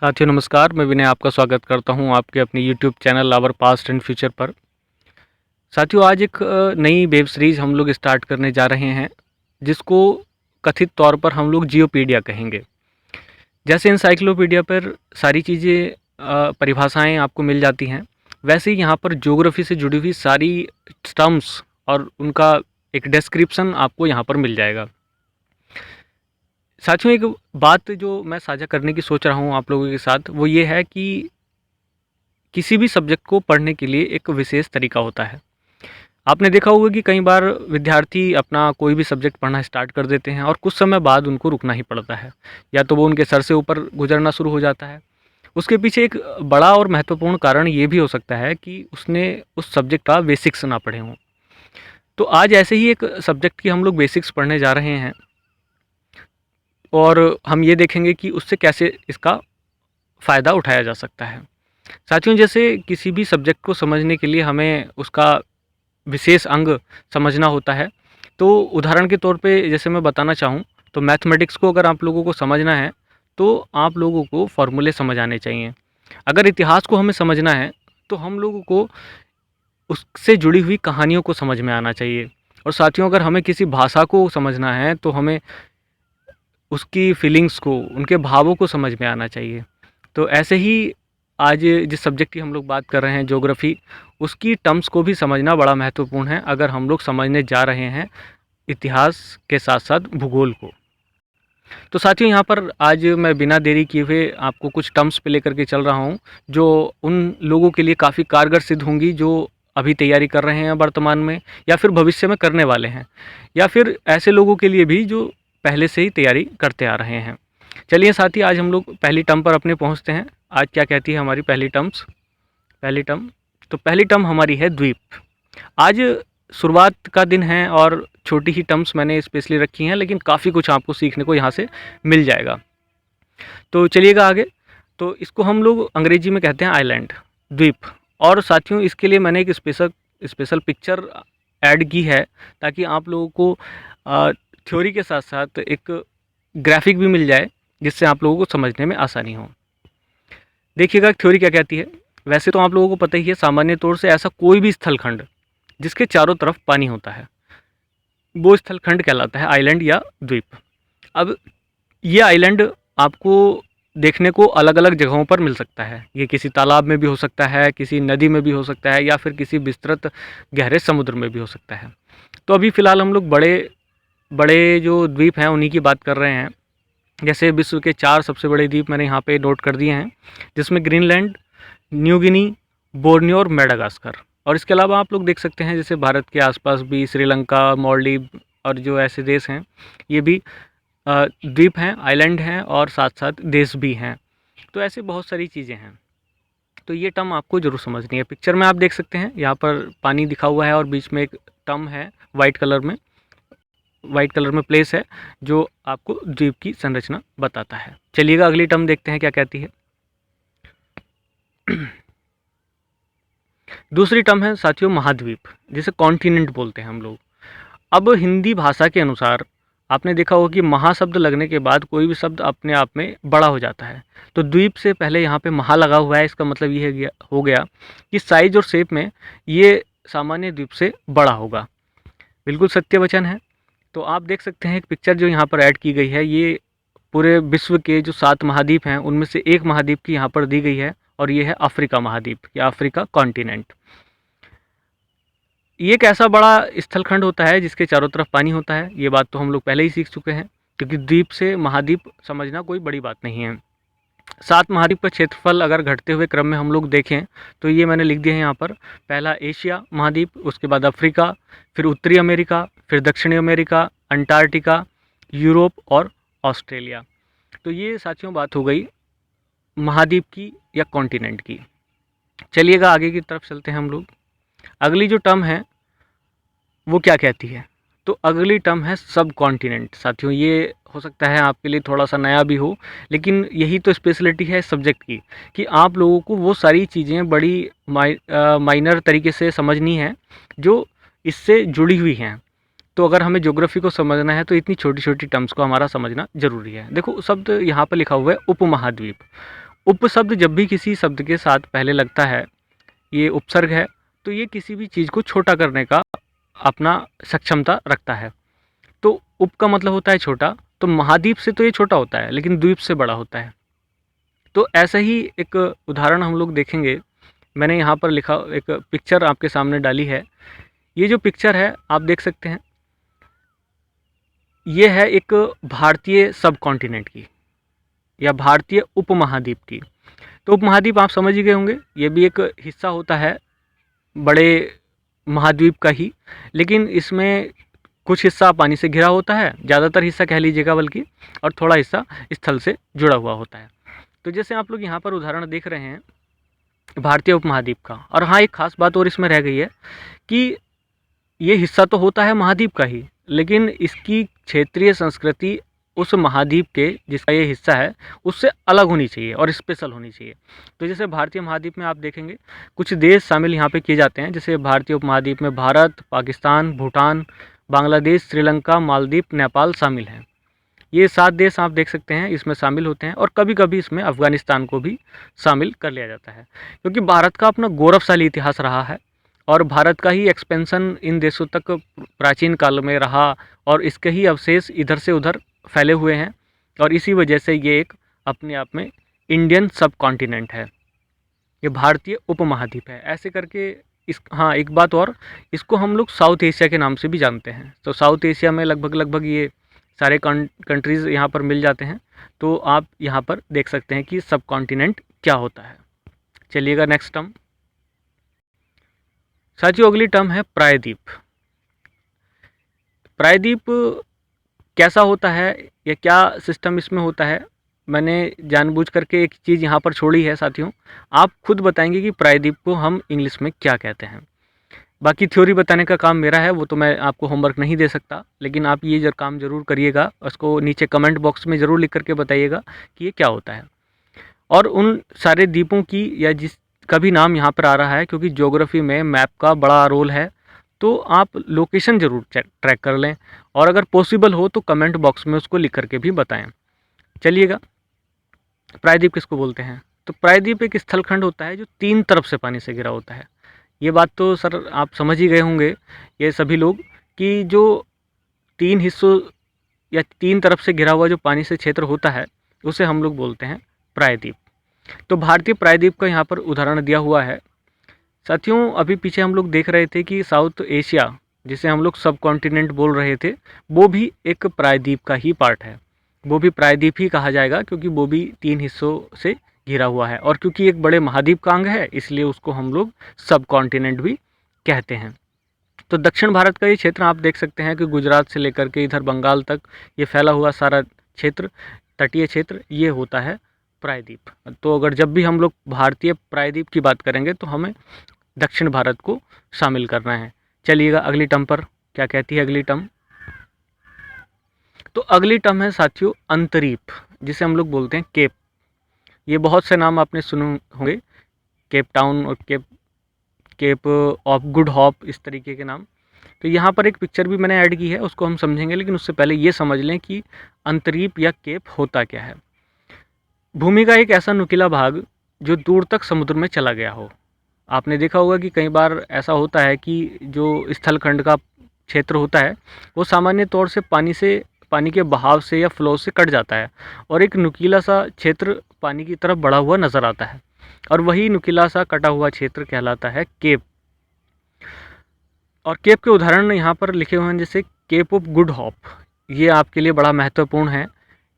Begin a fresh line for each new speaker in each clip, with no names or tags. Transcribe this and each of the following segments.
साथियों नमस्कार, मैं विनय आपका स्वागत करता हूं आपके अपने YouTube channel our past and future पर। साथियों आज एक नई वेब सीरीज़ हम लोग स्टार्ट करने जा रहे हैं, जिसको कथित तौर पर हम लोग जियोपीडिया कहेंगे। जैसे एनसाइक्लोपीडिया पर सारी चीज़ें परिभाषाएं आपको मिल जाती हैं, वैसे ही यहाँ पर ज्योग्राफी से जुड़ी हुई सारी टर्म्स और उनका एक डिस्क्रिप्शन आपको यहाँ पर मिल जाएगा। साथियों एक बात जो मैं साझा करने की सोच रहा हूँ आप लोगों के साथ, वो ये है कि किसी भी सब्जेक्ट को पढ़ने के लिए एक विशेष तरीका होता है। आपने देखा होगा कि कई बार विद्यार्थी अपना कोई भी सब्जेक्ट पढ़ना स्टार्ट कर देते हैं और कुछ समय बाद उनको रुकना ही पड़ता है, या तो वो उनके सर से ऊपर गुजरना शुरू हो जाता है। उसके पीछे एक बड़ा और महत्वपूर्ण कारण ये भी हो सकता है कि उसने उस सब्जेक्ट का बेसिक्स ना पढ़े हों। तो आज ऐसे ही एक सब्जेक्ट की हम लोग बेसिक्स पढ़ने जा रहे हैं और हम ये देखेंगे कि उससे कैसे इसका फ़ायदा उठाया जा सकता है। साथियों जैसे किसी भी सब्जेक्ट को समझने के लिए हमें उसका विशेष अंग समझना होता है। तो उदाहरण के तौर पे जैसे मैं बताना चाहूँ, तो मैथमेटिक्स को अगर आप लोगों को समझना है तो आप लोगों को फॉर्मूले समझ आने चाहिए। अगर इतिहास को हमें समझना है तो हम लोगों को उससे जुड़ी हुई कहानियों को समझ में आना चाहिए। और साथियों अगर हमें किसी भाषा को समझना है तो हमें उसकी फीलिंग्स को, उनके भावों को समझ में आना चाहिए। तो ऐसे ही आज जिस सब्जेक्ट की हम लोग बात कर रहे हैं ज्योग्राफी, उसकी टर्म्स को भी समझना बड़ा महत्वपूर्ण है अगर हम लोग समझने जा रहे हैं इतिहास के साथ साथ भूगोल को। तो साथियों यहाँ पर आज मैं बिना देरी किए हुए आपको कुछ टर्म्स पे लेकर के चल रहा हूँ, जो उन लोगों के लिए काफ़ी कारगर सिद्ध होंगी जो अभी तैयारी कर रहे हैं वर्तमान में, या फिर भविष्य में करने वाले हैं, या फिर ऐसे लोगों के लिए भी जो पहले से ही तैयारी करते आ रहे हैं। चलिए साथी आज हम लोग पहली टर्म पर अपने पहुँचते हैं। आज क्या कहती है हमारी पहली टर्म। तो पहली टर्म हमारी है द्वीप। आज शुरुआत का दिन है और छोटी ही टर्म्स मैंने स्पेशली रखी हैं, लेकिन काफ़ी कुछ आपको सीखने को यहाँ से मिल जाएगा। तो चलिएगा आगे। तो इसको हम लोग अंग्रेजी में कहते हैं आइलैंड, द्वीप। और साथियों इसके लिए मैंने एक स्पेशल पिक्चर ऐड की है, ताकि आप लोगों को थ्योरी के साथ साथ एक ग्राफिक भी मिल जाए, जिससे आप लोगों को समझने में आसानी हो। देखिएगा थ्योरी क्या कहती है। वैसे तो आप लोगों को पता ही है, सामान्य तौर से ऐसा कोई भी स्थलखंड जिसके चारों तरफ पानी होता है वो स्थलखंड कहलाता है, आइलैंड या द्वीप। अब ये आइलैंड आपको देखने को अलग अलग जगहों पर मिल सकता है। ये किसी तालाब में भी हो सकता है, किसी नदी में भी हो सकता है, या फिर किसी विस्तृत गहरे समुद्र में भी हो सकता है। तो अभी फ़िलहाल हम लोग बड़े बड़े जो द्वीप हैं उन्हीं की बात कर रहे हैं। जैसे विश्व के 4 सबसे बड़े द्वीप मैंने यहाँ पे नोट कर दिए हैं, जिसमें ग्रीनलैंड, न्यू गिनी, बोर्नियो और मेडागास्कर। और इसके अलावा आप लोग देख सकते हैं जैसे भारत के आसपास भी श्रीलंका, मालदीव और जो ऐसे देश हैं, ये भी द्वीप हैं, आइलैंड हैं और साथ साथ देश भी हैं। तो ऐसे बहुत सारी चीज़ें हैं। तो ये टर्म आपको ज़रूर समझनी है। पिक्चर में आप देख सकते हैं यहाँ पर पानी दिखा हुआ है और बीच में एक टर्म है वाइट कलर में प्लेस है, जो आपको द्वीप की संरचना बताता है। चलिएगा अगली टर्म देखते हैं क्या कहती है। दूसरी टर्म है साथियों महाद्वीप, जिसे कॉन्टिनेंट बोलते हैं हम लोग। अब हिंदी भाषा के अनुसार आपने देखा होगा कि महा शब्द लगने के बाद कोई भी शब्द अपने आप में बड़ा हो जाता है। तो द्वीप से पहले यहाँ पे महा लगा हुआ है, इसका मतलब ये हो गया कि साइज और शेप में ये सामान्य द्वीप से बड़ा होगा। बिल्कुल सत्य वचन है। तो आप देख सकते हैं एक पिक्चर जो यहाँ पर ऐड की गई है, ये पूरे विश्व के जो 7 महाद्वीप हैं उनमें से एक महाद्वीप की यहाँ पर दी गई है, और ये है अफ्रीका महाद्वीप या अफ्रीका कॉन्टिनेंट। ये एक ऐसा बड़ा स्थलखंड होता है जिसके चारों तरफ पानी होता है। ये बात तो हम लोग पहले ही सीख चुके हैं, क्योंकि द्वीप से महाद्वीप समझना कोई बड़ी बात नहीं है। 7 महाद्वीप का क्षेत्रफल अगर घटते हुए क्रम में हम लोग देखें तो ये मैंने लिख दिया है यहाँ पर। पहला एशिया महाद्वीप, उसके बाद अफ्रीका, फिर उत्तरी अमेरिका, फिर दक्षिणी अमेरिका, अंटार्कटिका, यूरोप और ऑस्ट्रेलिया। तो ये साथियों बात हो गई महाद्वीप की या कॉन्टिनेंट की। चलिएगा आगे की तरफ चलते हैं हम लोग। अगली जो टर्म है वो क्या कहती है, तो अगली टर्म है सब कॉन्टिनेंट। साथियों ये हो सकता है आपके लिए थोड़ा सा नया भी हो, लेकिन यही तो स्पेशलिटी है इस सब्जेक्ट की, कि आप लोगों को वो सारी चीज़ें बड़ी माइनर तरीके से समझनी है जो इससे जुड़ी हुई हैं। तो अगर हमें ज्योग्राफी को समझना है तो इतनी छोटी छोटी टर्म्स को हमारा समझना ज़रूरी है। देखो शब्द यहाँ पर लिखा हुआ है उपमहाद्वीप। उपशब्द जब भी किसी शब्द के साथ पहले लगता है, ये उपसर्ग है, तो ये किसी भी चीज़ को छोटा करने का अपना सक्षमता रखता है। तो उप का मतलब होता है छोटा, तो महाद्वीप से तो ये छोटा होता है लेकिन द्वीप से बड़ा होता है। तो ऐसा ही एक उदाहरण हम लोग देखेंगे। मैंने यहाँ पर लिखा, एक पिक्चर आपके सामने डाली है। ये जो पिक्चर है आप देख सकते हैं, ये है एक भारतीय सब कॉन्टिनेंट की या भारतीय उपमहाद्वीप की। तो उपमहाद्वीप आप समझ ही गए होंगे, ये भी एक हिस्सा होता है बड़े महाद्वीप का ही, लेकिन इसमें कुछ हिस्सा पानी से घिरा होता है, ज़्यादातर हिस्सा कह लीजिएगा बल्कि, और थोड़ा हिस्सा स्थल से जुड़ा हुआ होता है। तो जैसे आप लोग यहाँ पर उदाहरण देख रहे हैं भारतीय उपमहाद्वीप का। और हाँ, एक खास बात और इसमें रह गई है कि ये हिस्सा तो होता है महाद्वीप का ही, लेकिन इसकी क्षेत्रीय संस्कृति उस महाद्वीप के जिसका ये हिस्सा है उससे अलग होनी चाहिए और स्पेशल होनी चाहिए। तो जैसे भारतीय महाद्वीप में आप देखेंगे कुछ देश शामिल यहाँ पे किए जाते हैं। जैसे भारतीय उपमहाद्वीप में भारत, पाकिस्तान, भूटान, बांग्लादेश, श्रीलंका, मालदीव, नेपाल शामिल हैं। ये 7 देश आप देख सकते हैं इसमें शामिल होते हैं, और कभी कभी इसमें अफ़गानिस्तान को भी शामिल कर लिया जाता है, क्योंकि भारत का अपना गौरवशाली इतिहास रहा है और भारत का ही एक्सपेंशन इन देशों तक प्राचीन काल में रहा, और इसके ही अवशेष इधर से उधर फैले हुए हैं, और इसी वजह से ये एक अपने आप में इंडियन सब कॉन्टिनेंट है, ये भारतीय उपमहाद्वीप है। ऐसे करके इस, हाँ एक बात और, इसको हम लोग साउथ एशिया के नाम से भी जानते हैं। तो साउथ एशिया में लगभग ये सारे कंट्रीज़ यहाँ पर मिल जाते हैं। तो आप यहाँ पर देख सकते हैं कि सब कॉन्टिनेंट क्या होता है। चलिएगा नेक्स्ट टर्म। साथियों अगली टर्म है प्रायद्वीप। प्रायद्वीप कैसा होता है या क्या सिस्टम इसमें होता है, मैंने जानबूझ करके एक चीज़ यहाँ पर छोड़ी है साथियों। आप खुद बताएंगे कि प्रायद्वीप को हम इंग्लिश में क्या कहते हैं। बाकी थ्योरी बताने का काम मेरा है, वो तो मैं आपको होमवर्क नहीं दे सकता, लेकिन आप ये काम ज़रूर करिएगा। उसको नीचे कमेंट बॉक्स में ज़रूर लिख करके बताइएगा कि ये क्या होता है। और उन सारे द्वीपों की या जिस का भी नाम यहाँ पर आ रहा है, क्योंकि ज्योग्राफी में मैप का बड़ा रोल है, तो आप लोकेशन ज़रूर ट्रैक कर लें, और अगर पॉसिबल हो तो कमेंट बॉक्स में उसको लिख करके भी बताएं। चलिएगा, प्रायद्वीप किसको बोलते हैं? तो प्रायद्वीप एक स्थलखंड होता है जो 3 तरफ से पानी से घिरा होता है। ये बात तो सर आप समझ ही गए होंगे, ये सभी लोग, कि जो 3 हिस्सों या 3 तरफ से घिरा हुआ जो पानी से क्षेत्र होता है उसे हम लोग बोलते हैं प्रायद्वीप। तो भारतीय प्रायद्वीप का यहाँ पर उदाहरण दिया हुआ है। साथियों अभी पीछे हम लोग देख रहे थे कि साउथ एशिया, जिसे हम लोग सब कॉन्टिनेंट बोल रहे थे, वो भी एक प्रायद्वीप का ही पार्ट है, वो भी प्रायद्वीप ही कहा जाएगा, क्योंकि वो भी 3 हिस्सों से घिरा हुआ है, और क्योंकि एक बड़े महाद्वीप का अंग है इसलिए उसको हम लोग सब कॉन्टिनेंट भी कहते हैं। तो दक्षिण भारत का ये क्षेत्र आप देख सकते हैं कि गुजरात से लेकर के इधर बंगाल तक ये फैला हुआ सारा क्षेत्र, तटीय क्षेत्र, ये होता है प्रायद्वीप। तो अगर जब भी हम लोग भारतीय प्रायद्वीप की बात करेंगे तो हमें दक्षिण भारत को शामिल करना है। चलिएगा अगली टर्म पर, क्या कहती है अगली टर्म? तो अगली टर्म है साथियों अंतरीप, जिसे हम लोग बोलते हैं केप। ये बहुत से नाम आपने सुने होंगे, केप टाउन और केप ऑफ गुड होप, इस तरीके के नाम। तो यहाँ पर एक पिक्चर भी मैंने ऐड की है, उसको हम समझेंगे, लेकिन उससे पहले ये समझ लें कि अंतरीप या केप होता क्या है। भूमि का एक ऐसा नुकीला भाग जो दूर तक समुद्र में चला गया हो। आपने देखा होगा कि कई बार ऐसा होता है कि जो स्थलखंड का क्षेत्र होता है वो सामान्य तौर से पानी के बहाव से या फ्लो से कट जाता है, और एक नुकीला सा क्षेत्र पानी की तरफ बढ़ा हुआ नज़र आता है, और वही नुकीला सा कटा हुआ क्षेत्र कहलाता है केप। और केप के उदाहरण यहाँ पर लिखे हुए हैं, जैसे केप ऑफ गुड होप। ये आपके लिए बड़ा महत्वपूर्ण है,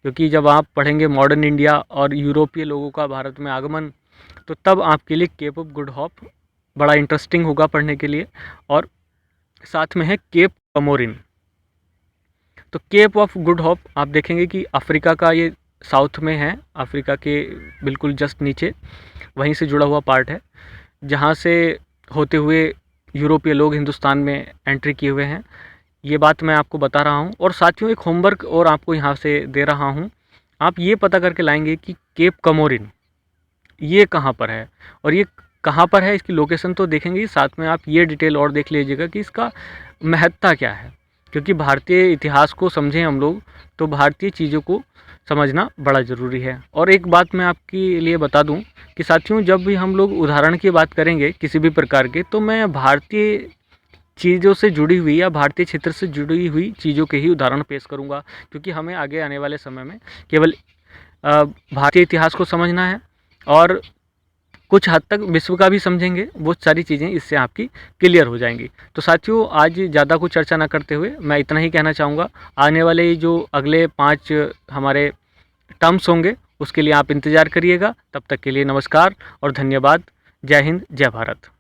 क्योंकि जब आप पढ़ेंगे मॉडर्न इंडिया और यूरोपीय लोगों का भारत में आगमन, तो तब आपके लिए केप ऑफ गुड होप बड़ा इंटरेस्टिंग होगा पढ़ने के लिए। और साथ में है केप कमोरिन। तो केप ऑफ गुड होप आप देखेंगे कि अफ्रीका का ये साउथ में है, अफ्रीका के बिल्कुल जस्ट नीचे, वहीं से जुड़ा हुआ पार्ट है, जहाँ से होते हुए यूरोपीय लोग हिंदुस्तान में एंट्री किए हुए हैं। ये बात मैं आपको बता रहा हूँ। और साथियों एक होमवर्क और आपको यहाँ से दे रहा हूँ, आप ये पता करके लाएंगे कि केप कमोरिन ये कहाँ पर है, और ये कहाँ पर है, इसकी लोकेशन तो देखेंगे, साथ में आप ये डिटेल और देख लीजिएगा कि इसका महत्ता क्या है। क्योंकि भारतीय इतिहास को समझें हम लोग, तो भारतीय चीज़ों को समझना बड़ा ज़रूरी है। और एक बात मैं आपके लिए बता दूं कि साथियों, जब भी हम लोग उदाहरण की बात करेंगे किसी भी प्रकार के, तो मैं भारतीय चीज़ों से जुड़ी हुई या भारतीय क्षेत्र से जुड़ी हुई चीज़ों के ही उदाहरण पेश करूंगा, क्योंकि हमें आगे आने वाले समय में केवल भारतीय इतिहास को समझना है और कुछ हद तक विश्व का भी समझेंगे। वो सारी चीज़ें इससे आपकी क्लियर हो जाएंगी। तो साथियों, आज ज़्यादा कुछ चर्चा ना करते हुए मैं इतना ही कहना चाहूँगा। आने वाले जो अगले 5 हमारे टर्म्स होंगे उसके लिए आप इंतज़ार करिएगा। तब तक के लिए नमस्कार और धन्यवाद। जय हिंद, जय भारत।